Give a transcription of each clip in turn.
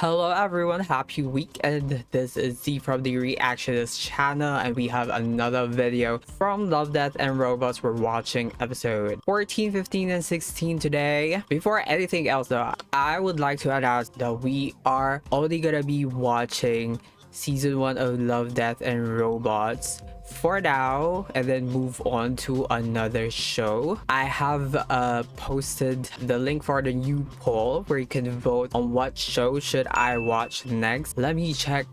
Hello everyone, happy weekend. This is Z from the ReactioniZt channel and we have another video from Love, Death and Robots. We're watching episode 14, 15 and 16 today. Before anything else though, I would like to announce that we are only gonna be watching season 1 of Love, Death and Robots for now and then move on to another show. I have posted the link for the new poll where you can vote on what show should I watch next. Let me check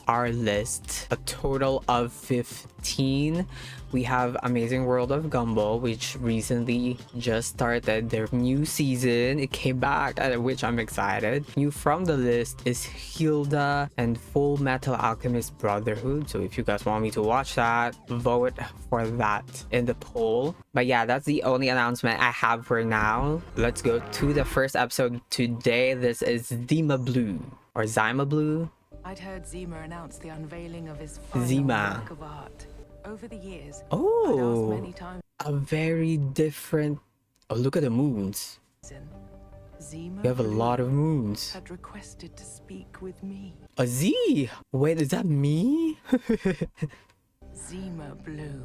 our list. A total of 15. We have Amazing World of Gumball, which recently just started their new season. It came back, which I'm excited. New from the list is Hilda and Full Metal Alchemist Brotherhood. So if you guys want me to watch that, vote for that in the poll. But yeah, that's the only announcement I have for now. Let's go to the first episode today. This is Zima Blue or Zima Blue. I'd heard Zima announce the unveiling of his final Zima work of art. Over the years, oh, I'd asked many times, a very different. Oh, look at the moons. Zima You have a Blue lot of moons. had requested to speak with me. A Z. Wait, is that me? Zima Blue.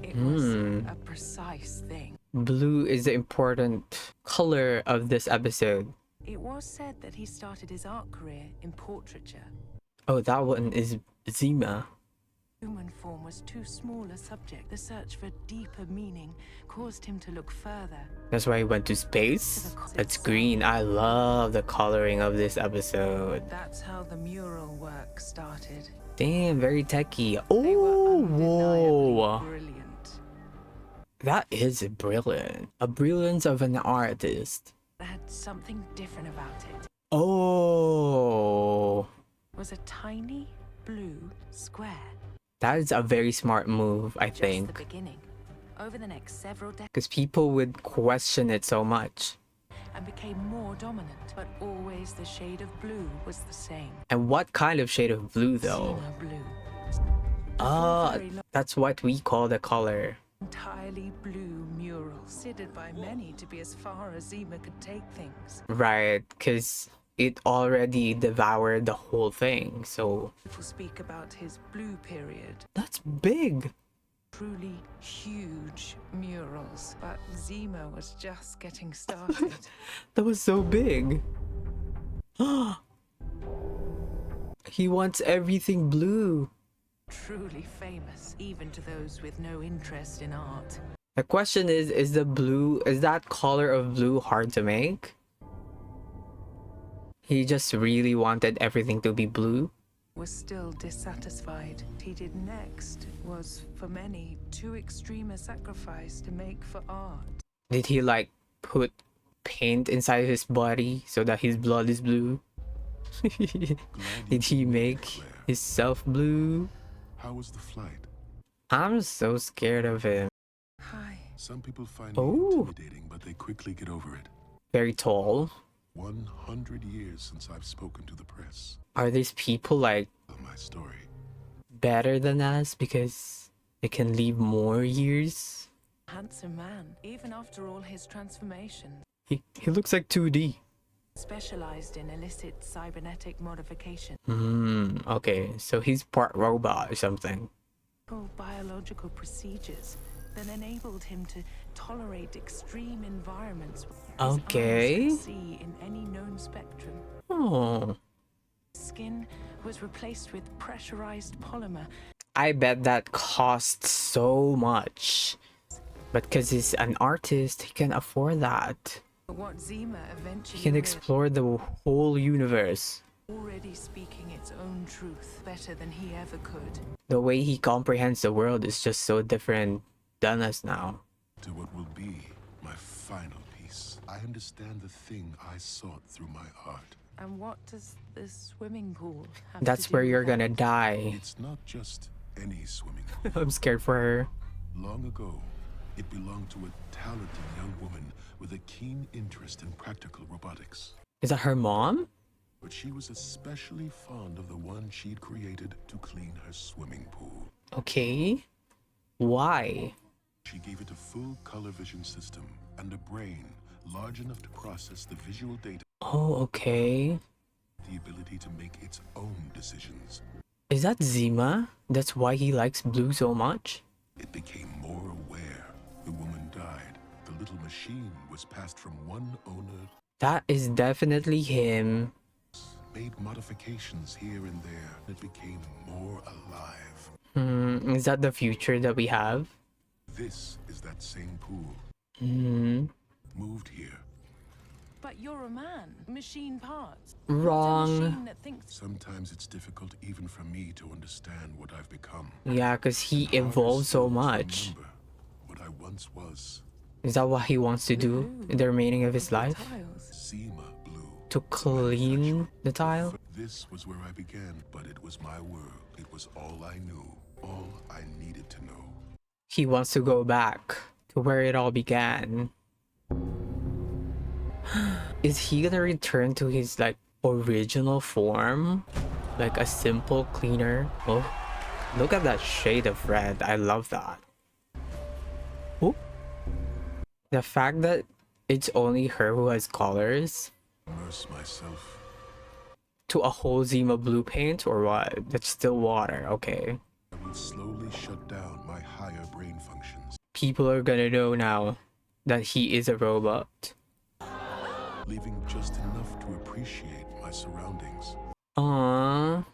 It was a precise thing. Blue is the important color of this episode. It was said that he started his art career in portraiture. Oh, that one is Zima. Human form was too small a subject. The search for deeper meaning caused him to look further. That's why he went to space. It's green. I love the coloring of this episode. That's how the mural work started. Damn, very techy. They were Oh, undeniably whoa. brilliant. That is brilliant. A brilliance of an artist. It had something different about it. Oh. It was a tiny blue square. That is a very smart move, I Just think. the beginning. Over the next several decades, Because people would question it so much. and became more dominant, but always the shade of blue was the same. And what kind of shade of blue though? Zima blue. That's what we call the color. Entirely blue mural, considered by many to be as far as Zima could take things. Right, because it already devoured the whole thing, so People speak about his blue period. that's big. Truly huge murals, but Zima was just getting started. That was so big. He wants everything blue. Truly famous, even to those with no interest in art. The question is that color of blue hard to make? He just really wanted everything to be blue. Was still dissatisfied. What he did next was, for many, too extreme a sacrifice to make for art. Did he like put paint inside his body so that his blood is blue? Did he make himself blue? How was the flight? I'm so scared of him. Hi. Some people find Oh. me intimidating, but they quickly get over it. Very tall. 100 years since I've spoken to the press. Are these people like Tell my story. better than us because they can live more years? Handsome man, even after all his transformation. He looks like 2D. Specialized in illicit cybernetic modification. Okay, so he's part robot or something. Biological procedures that enabled him to tolerate extreme environments. His Okay. eyes could see in any known spectrum. Oh, Skin was replaced with pressurized polymer. I bet that costs so much. But because he's an artist, he can afford that. But what Zima eventually He can explore the whole universe. already speaking its own truth better than he ever could. The way he comprehends the world is just so different than us now. To what will be my final piece. I understand the thing I sought through my art. And what does the swimming pool have That's to do where with you're that? gonna die. It's not just any swimming pool. I'm scared for her. Long ago, it belonged to a talented young woman with a keen interest in practical robotics. Is that her mom? But she was especially fond of the one she'd created to clean her swimming pool. Okay. Why? She gave it a full color vision system and a brain large enough to process the visual data. Oh, okay. The ability to make its own decisions. Is that Zima? That's why he likes blue so much? It became more aware. The woman died. The little machine was passed from one owner, That is definitely him. made modifications here and there. It became more alive. Is that the future that we have? This is that same pool. Moved here. But you're a man. Machine parts. Wrong. It's a machine that thinks. Sometimes it's difficult even for me to understand what I've become. Yeah, because he Harder evolved so still to much. remember what I once was. Is that what he wants to do in the remaining of his The life? tiles. Zima Blue. To clean the tile? This was where I began, but it was my world. It was all I knew. All I needed to know. He wants to go back to where it all began. Is he gonna return to his like original form? Like a simple cleaner? Oh, look at that shade of red. I love that. Oh. The fact that it's only her who has colors Immerse myself. to a whole Zima blue paint or what? That's still water. Okay. I will slowly shut down my higher brain functions, People are gonna know now that he is a robot. leaving just enough to appreciate my surroundings. Aww.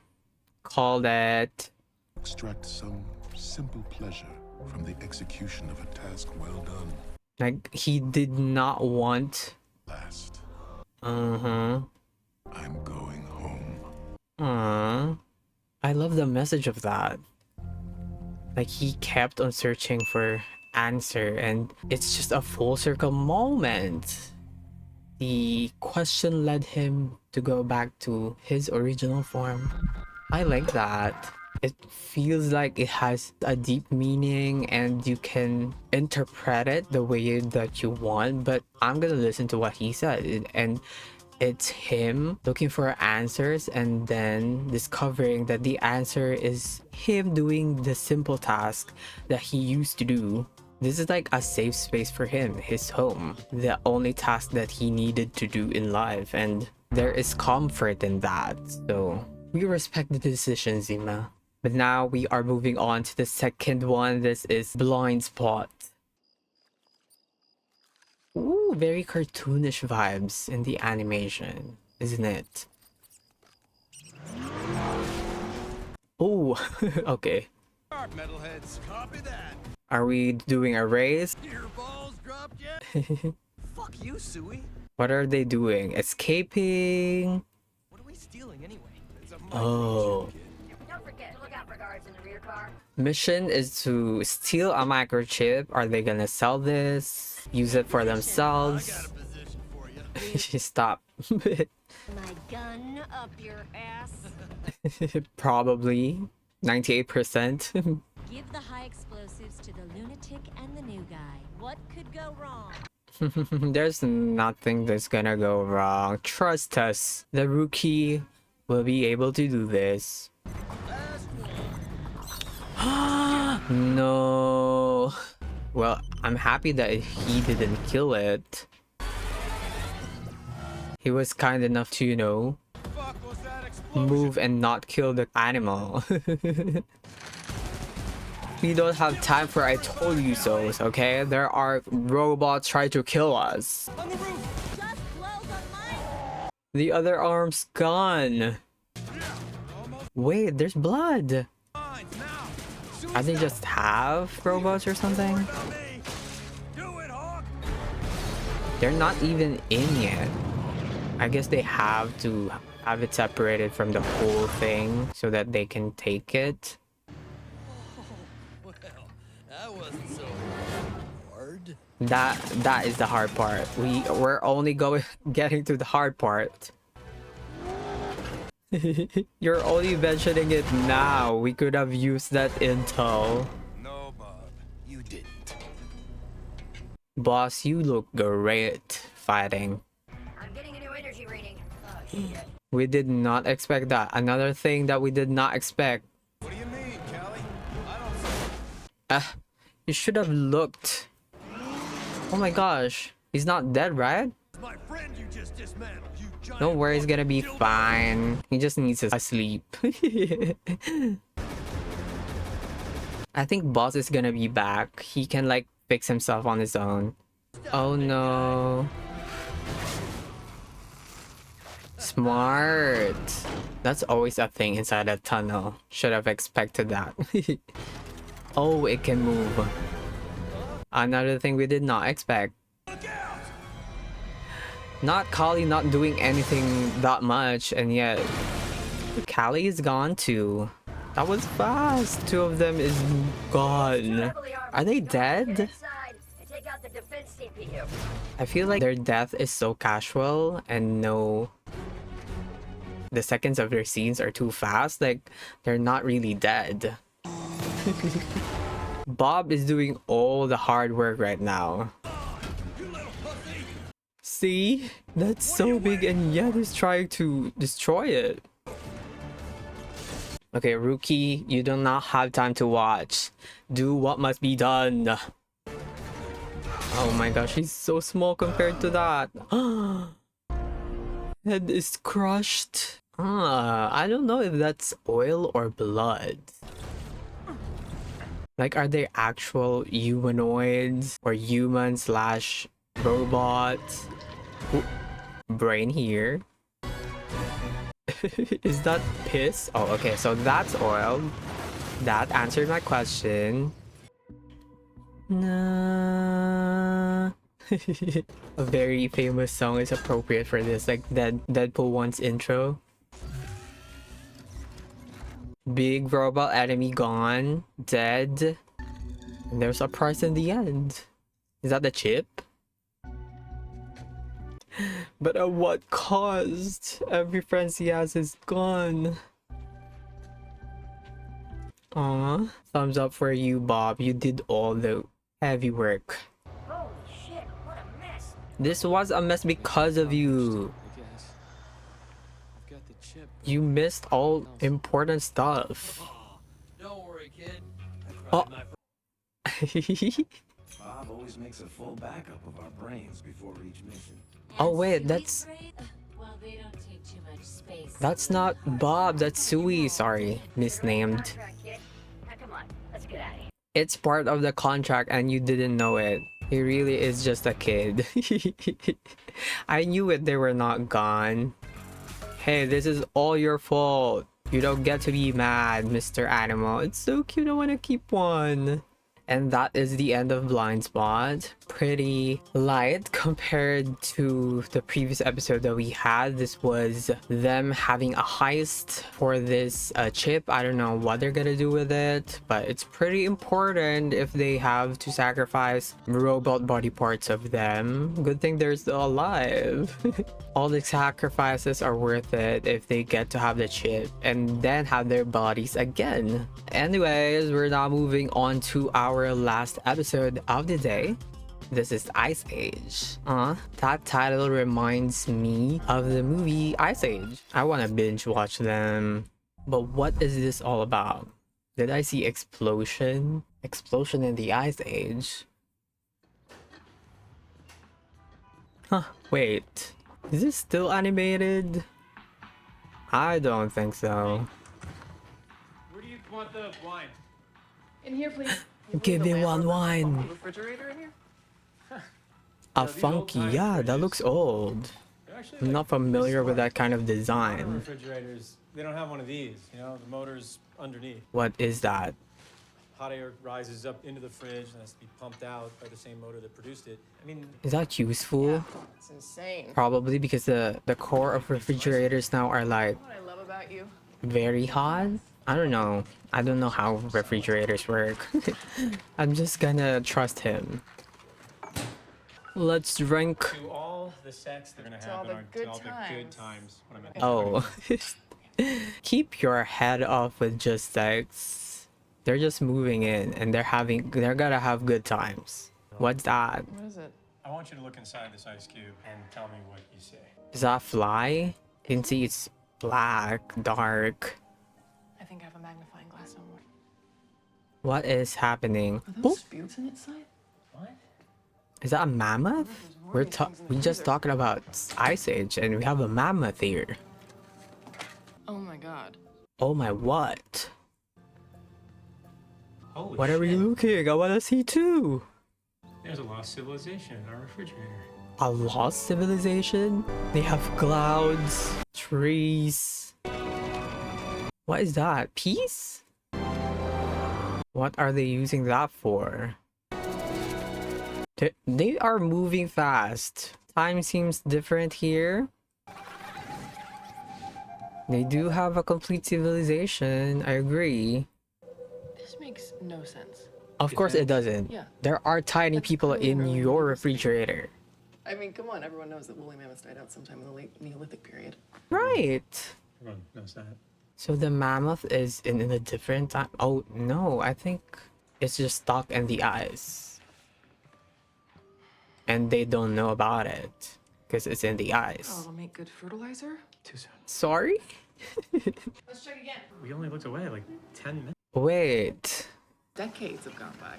Call that. Extract some simple pleasure from the execution of a task well done. Like, he did not want. Last, I'm going home. I love the message of that. Like, he kept on searching for answer, and it's just a full circle moment. The question led him to go back to his original form. I like that. It feels like it has a deep meaning and you can interpret it the way that you want, but I'm gonna listen to what he said. And it's him looking for answers and then discovering that the answer is him doing the simple task that he used to do. This is like a safe space for him, his home, the only task that he needed to do in life, and there is comfort in that. So we respect the decision, Zima. But now we are moving on to the second one. This is Blindspot. Ooh, very cartoonish vibes in the animation, isn't it? Oh, okay. Metalheads, copy that. Are we doing a race? Your balls dropped yet? Fuck you, Suey. What are they doing? Escaping? What are we stealing anyway? It's a Oh. Don't forget to look out for guards in the rear car. Mission is to steal a microchip. Are they gonna sell this? Use it for I got themselves? a position for you. Stop. My gun up your ass. Probably. 98%. Give the high explosives to the lunatic and the new guy. What could go wrong? There's nothing that's gonna go wrong. Trust us. The rookie will be able to do this. No. Well, I'm happy that he didn't kill it. He was kind enough to, you know, Fuck was that explosion? move and not kill the animal. We don't have time for I told you so's, okay? There are robots trying to kill us. On the roof. Just close on mine. The other arm's gone. Wait, there's blood. Lines now. Are they just half robots or something? About me. Do it, Hawk. They're not even in yet. I guess they have to have it separated from the whole thing so that they can take it. Well, that wasn't so hard. That is the hard part. We're only getting to the hard part. You're only mentioning it now. We could have used that intel. No, Bob, you didn't. Boss, you look great fighting. I'm getting a new energy reading. Oh, shit. We did not expect that. Another thing that we did not expect. What do you mean, Callie? I don't. You should have looked. Oh my gosh. He's not dead, right? My friend, you just dismantled. You giant Don't worry, he's gonna be dildo. fine. He just needs to sleep. I think boss is gonna be back. He can like fix himself on his own. Oh no. Smart. That's always a thing inside a tunnel. Should have expected that. Oh, it can move. Another thing we did not expect. Not Kali not doing anything that much, and yet Kali is gone too. That was fast. Two of them is gone. Are they dead? I feel like their death is so casual and no... The seconds of their scenes are too fast. Like, they're not really dead. Bob is doing all the hard work right now. See? That's so big and yet he's trying to destroy it. Okay, Rookie, you do not have time to watch. Do what must be done. Oh my gosh, he's so small compared to that. Head is crushed. I don't know if that's oil or blood. Like, are they actual humanoids or human slash robots? Ooh, brain here. Is that piss? Oh, okay, so that's oil. That answered my question. Nah. A very famous song is appropriate for this, like Deadpool 1's intro. Big robot enemy gone, dead. And there's a prize in the end. Is that the chip? But at what cost? Every friend he has is gone. Aw, thumbs up for you, Bob. You did all the heavy work. Holy shit, what a mess. This was a mess because of you. I guess. I've got the chip. You missed all important stuff. Don't worry, kid. Oh. Bob always makes a full backup of our brains before each mission. Oh wait, that's Well, they don't take too much space. not Bob, that's Sui. Sorry, misnamed. Contract, kid. Now come on, let's get out of here. It's part of the contract and you didn't know it. He really is just a kid. I knew it, they were not gone. Hey, this is all your fault. You don't get to be mad, Mr. Animal. It's so cute, I want to keep one. And that is the end of Blindspot. Pretty light compared to the previous episode that we had. This was them having a heist for this chip. I don't know what they're gonna do with it, but it's pretty important if they have to sacrifice robot body parts of them. Good thing they're still alive. All the sacrifices are worth it if they get to have the chip and then have their bodies again. Anyways, we're now moving on to our last episode of the day. This is Ice Age. That title reminds me of the movie Ice Age. I want to binge watch them. But what is this all about? Did I see explosion? Explosion in the Ice Age? Huh, wait. Is this still animated? I don't think so. Where do you want the wine? In here, please. Give me one wine. Refrigerator in here? A funky, yeah, that looks old. I'm not familiar with that kind of design. Refrigerators, they don't have one of these, you know, the motor's underneath. What is that? Hot air rises up into the fridge and has to be pumped out by the same motor that produced it. I mean, Is that useful? It's insane. Probably because the core of refrigerators now are like What I love about you. very hot. I don't know. I don't know how refrigerators work. I'm just gonna trust him. Let's drink. to all the sex they're gonna To all have the in our good to all the good times. times. What I meant. Oh. Keep your head off with just sex. They're just moving in and they're gonna have good times. What's that? What is it? I want you to look inside this ice cube and tell me what you see. Is that fly? You can see it's black, dark. I think I have a magnifying glass somewhere. What is happening? Are Oh, those spirits in its side? What? is that a mammoth? There's We just talking about Ice Age, and we have a mammoth here. Oh my god. Oh my what? Holy What are we shit. looking? I wanna see too. There's a lost civilization in our refrigerator. A lost civilization? They have clouds, trees. What is that? Peace? What are they using that for? They are moving fast. Time seems different here. They do have a complete civilization, I agree. This makes no sense. Of course it doesn't. Yeah. There are tiny That's people clearly in really your realistic. refrigerator. I mean, come on, everyone knows that woolly mammoths died out sometime in the late Neolithic period. Right. Everyone knows that. So the mammoth is in a different time. Oh no, I think it's just stuck in the ice. And they don't know about it because it's in the Oh, ice. it'll make good fertilizer? Too soon. Sorry? Let's check again. We only looked away like 10 minutes. Wait. Decades have gone by.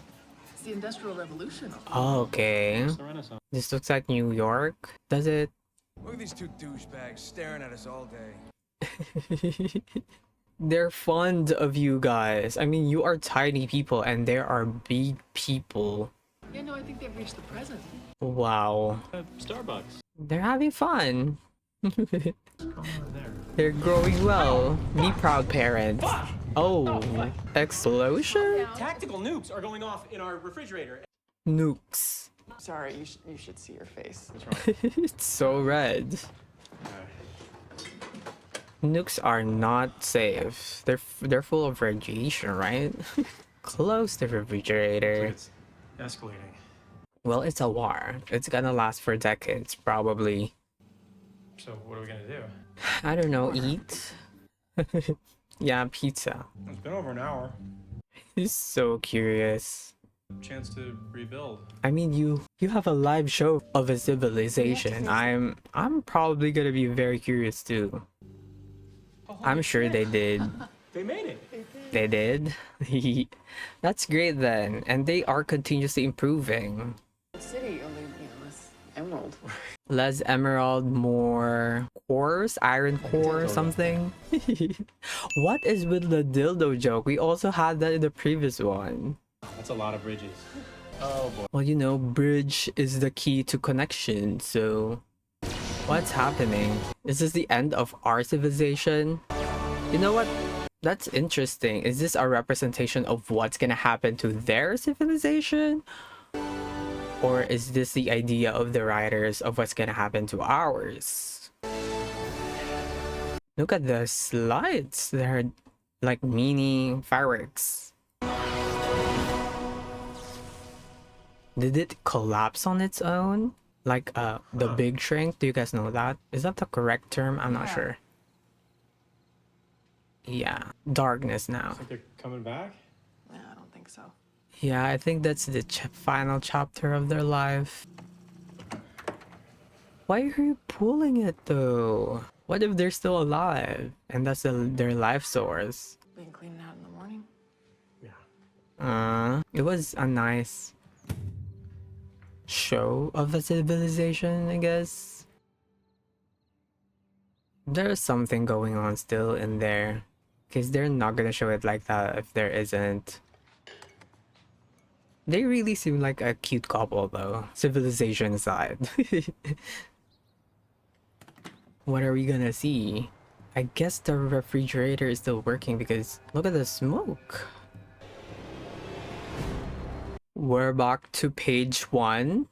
It's the Industrial Revolution. Okay. It's the Renaissance. This looks like New York. Does it? Look at these two douchebags staring at us all day. They're fond of you guys. I mean, you are tiny people and there are big people. Yeah, no, I think they've reached the present. Wow. Starbucks. They're having fun. What's going on there? They're growing well. Be proud, parents. Oh, explosion? Tactical nukes are going off in our refrigerator. Nukes. Sorry, you should see your face. What's wrong? It's so red. Nukes are not safe. They're full of radiation, right? Close the refrigerator. It's escalating. Well, it's a war. It's gonna last for decades, probably. So what are we gonna do? I don't know, eat? Yeah, pizza. It's been over an hour. He's so curious. Chance to rebuild. I mean, you have a live show of a civilization. I'm probably gonna be very curious too. I'm sure they did. They made it. They did? That's great then. And they are continuously improving. The city only, less emerald. Less emerald, more cores, iron core, something. What is with the dildo joke? We also had that in the previous one. That's a lot of bridges. Oh boy. Well, you know, bridge is the key to connection, so what's happening? Is this the end of our civilization? You know what? That's interesting. Is this a representation of what's gonna happen to their civilization? Or is this the idea of the writers of what's gonna happen to ours? Look at the slides. They're like mini fireworks. Did it collapse on its own? Like the big shrink? Do you guys know that? Is that the correct term? I'm not sure. Yeah, darkness now. Think they're coming back? Nah, I don't think so. Yeah, I think that's the final chapter of their life. Why are you pulling it though? What if they're still alive and that's their life source? We can clean it out in the morning. Yeah. It was a nice show of a civilization, I guess. There's something going on still in there. Because they're not gonna show it like that if there isn't. They really seem like a cute couple though, civilization aside. What are we gonna see? I guess the refrigerator is still working because look at the smoke. We're back to page 1.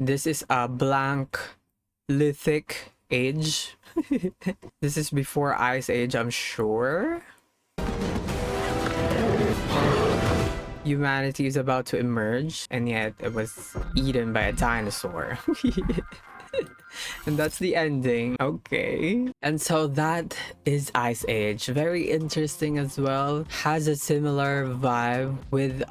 This is a blank lithic age. This is before Ice Age, I'm sure. Humanity is about to emerge, and yet it was eaten by a dinosaur. And that's the ending. Okay. And so that is Ice Age. Very interesting as well. Has a similar vibe with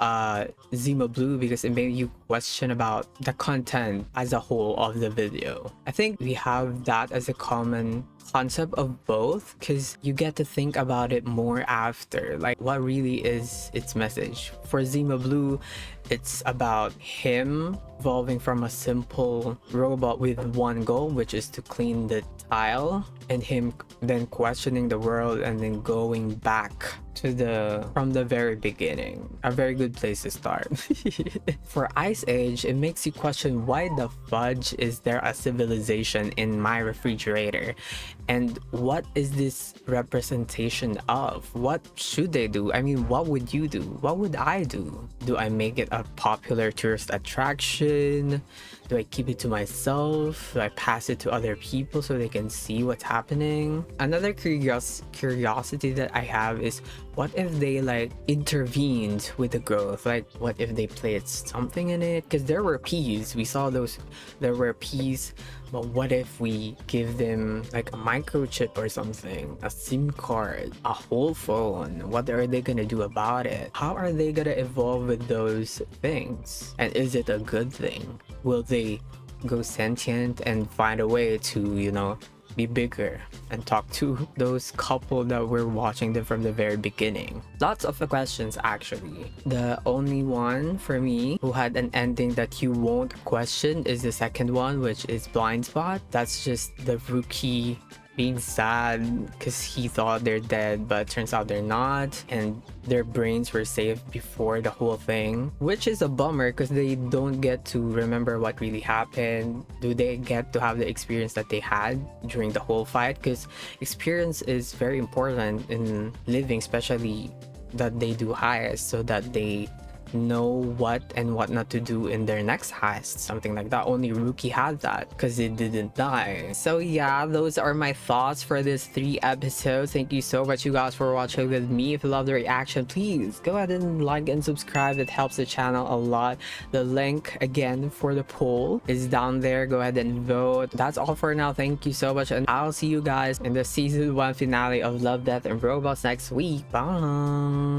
Zima Blue because it made you question about the content as a whole of the video. I think we have that as a common concept of both, because you get to think about it more after, like what really is its message. For Zima Blue, it's about him evolving from a simple robot with one goal, which is to clean the tile, and him then questioning the world and then going back to from the very beginning. A very good place to start. For Ice Age, it makes you question, why the fudge is there a civilization in my refrigerator? And what is this representation of? What should they do? I mean, what would you do? What would I do? Do I make it a popular tourist attraction? Do I keep it to myself? Do I pass it to other people so they can see what's happening? Another curiosity that I have is, what if they like intervened with the growth? Like, what if they placed something in it? Because there were peas, we saw those, there were peas, but what if we give them like a microchip or something, a SIM card, a whole phone? What are they gonna do about it? How are they gonna evolve with those things? And is it a good thing? Will they go sentient and find a way to, you know, be bigger and talk to those couple that were watching them from the very beginning? Lots of questions actually. The only one for me who had an ending that you won't question is the second one, which is Blindspot. That's just the rookie being sad because he thought they're dead, but turns out they're not, and their brains were saved before the whole thing, which is a bummer because they don't get to remember what really happened. Do they get to have the experience that they had during the whole fight? Because experience is very important in living, especially that they do heist, so that they know what and what not to do in their next heist, something like that. Only Rookie had that because it didn't die. So yeah, those are my thoughts for this 3 episodes. Thank you so much, you guys, for watching with me. If you love the reaction, please go ahead and like and subscribe. It helps the channel a lot. The link again for the poll is down there. Go ahead and vote. That's all for now. Thank you so much, and I'll see you guys in the season 1 finale of Love, Death and Robots next week. Bye.